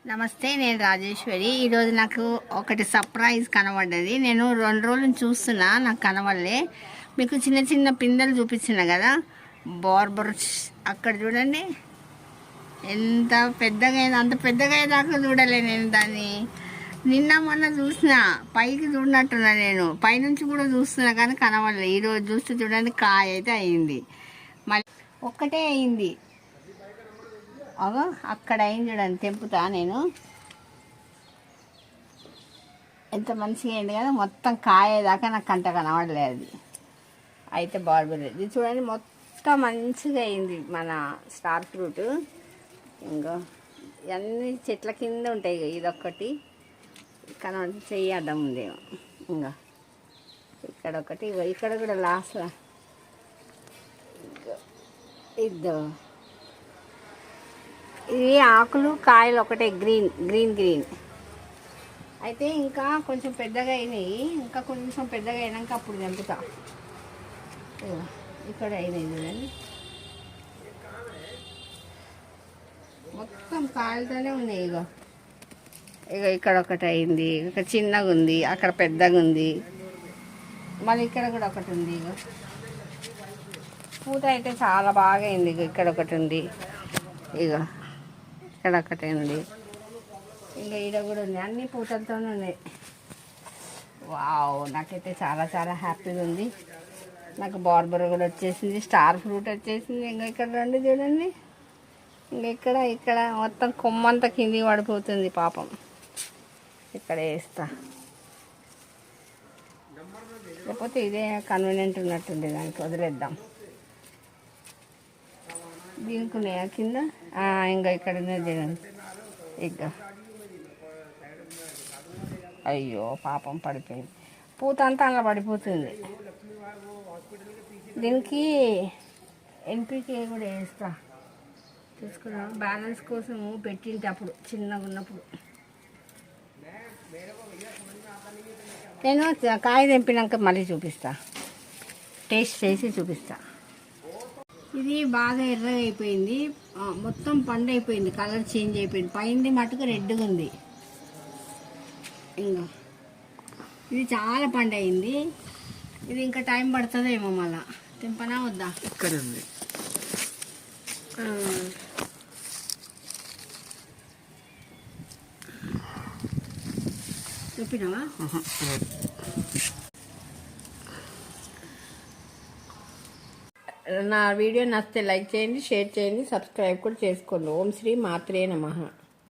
నమస్తే, నేను రాజేశ్వరి. ఈరోజు నాకు ఒకటి సర్ప్రైజ్ కనబడ్డది. నేను 2 రోజులు చూస్తున్నా, నాకు కనబడలే. మీకు చిన్న చిన్న పిందెలు చూపించిన కదా, బార్బర్స్ అక్కడ చూడండి ఎంత పెద్దగా అయింది. అంత పెద్దగా అయ్యేదాకా చూడలే నేను దాన్ని. నిన్న మొన్న చూసిన, పైకి చూడనట్టున్నా, నేను పైనుంచి కూడా చూస్తున్నా కానీ కనబడలే. ఈరోజు చూస్తే చూడండి కాయ అయితే అయింది. మళ్ళీ ఒక్కటే అయింది. అగో అక్కడ అయింది చూడండి, తెంపుతా నేను. ఎంత మంచిగా అయింది కదా, మొత్తం కాయేదాకా నాకు కంట కనబడలేదు అది. అయితే బార్బర్ ఇది చూడండి, మొత్తం మంచిగా అయింది మన స్టార్ ఫ్రూట్. ఇంకా ఇవన్నీ చెట్ల కింద ఉంటాయి. ఇదొక్కటి కనబడి చెయ్యి అడ్డం ఉందేమో. ఇంకా ఇక్కడ ఒకటి, ఇక్కడ కూడా లాస్ట్లో ఇద్దో. ఇవి ఆకులు కాయలు ఒకటే, గ్రీన్ గ్రీన్ గ్రీన్. అయితే ఇంకా కొంచెం పెద్దగా అయినాయి, ఇంకా కొంచెం పెద్దగా అయినాక అప్పుడు తెంపుతా. ఇక్కడ అయినాయి చూడండి, మొత్తం కాయలతోనే ఉన్నాయి. ఇక ఇక్కడ ఒకటి అయింది, ఇక్కడ చిన్నగా ఉంది, అక్కడ పెద్దగా ఉంది, మళ్ళీ ఇక్కడ కూడా ఒకటి ఉంది. పూత అయితే చాలా బాగా అయింది. ఇక్కడ ఒకటి ఉంది, ఇక్కడ ఒకటి ఉంది, ఇంకా ఈడ కూడా ఉంది. అన్ని పూతలతోనే ఉన్నాయి. వావ్, నాకైతే చాలా చాలా హ్యాపీగా ఉంది. నాకు బార్బర్ కూడా వచ్చేసింది, స్టార్ ఫ్రూట్ వచ్చేసింది. ఇంకా ఇక్కడ రండి చూడండి, ఇంకా ఇక్కడ మొత్తం కొమ్మంతా కిందికి పడిపోతుంది పాపం. ఇక్కడ వేస్తా, లేకపోతే ఇదే కన్వీనియంట్ ఉన్నట్టుంది, దానికి వదిలేద్దాం. దీనికి ఉన్నాయా కింద? ఇంకా ఇక్కడ ఉన్నది చూడండి. ఇంకా అయ్యో పాపం పడిపోయింది, పూత అంతా అలా పడిపోతుంది. దీనికి ఎన్పికే కూడా వేస్తా, తీసుకున్నా బ్యాలెన్స్ కోసం పెట్టింటే అప్పుడు చిన్నగా ఉన్నప్పుడు. నేను కాయ తెంపినాక మళ్ళీ చూపిస్తా, టేస్ట్ చేసి చూపిస్తా. ఇది బాగా ఎర్రగా అయిపోయింది, మొత్తం పండు అయిపోయింది, కలర్ చేంజ్ అయిపోయింది. పైంది మటుకు రెడ్గా ఉంది. ఇంకా ఇది చాలా పండు అయింది. ఇది ఇంకా టైం పడుతుందేమో, మళ్ళా తెంపనా వద్దా? ఇక్కడ ఉంది, చెప్పినావా? నా వీడియో నచ్చితే లైక్ చేయండి, షేర్ చేయండి, సబ్స్క్రైబ్ కూడా చేసుకోండి. ఓం శ్రీ మాత్రే నమః.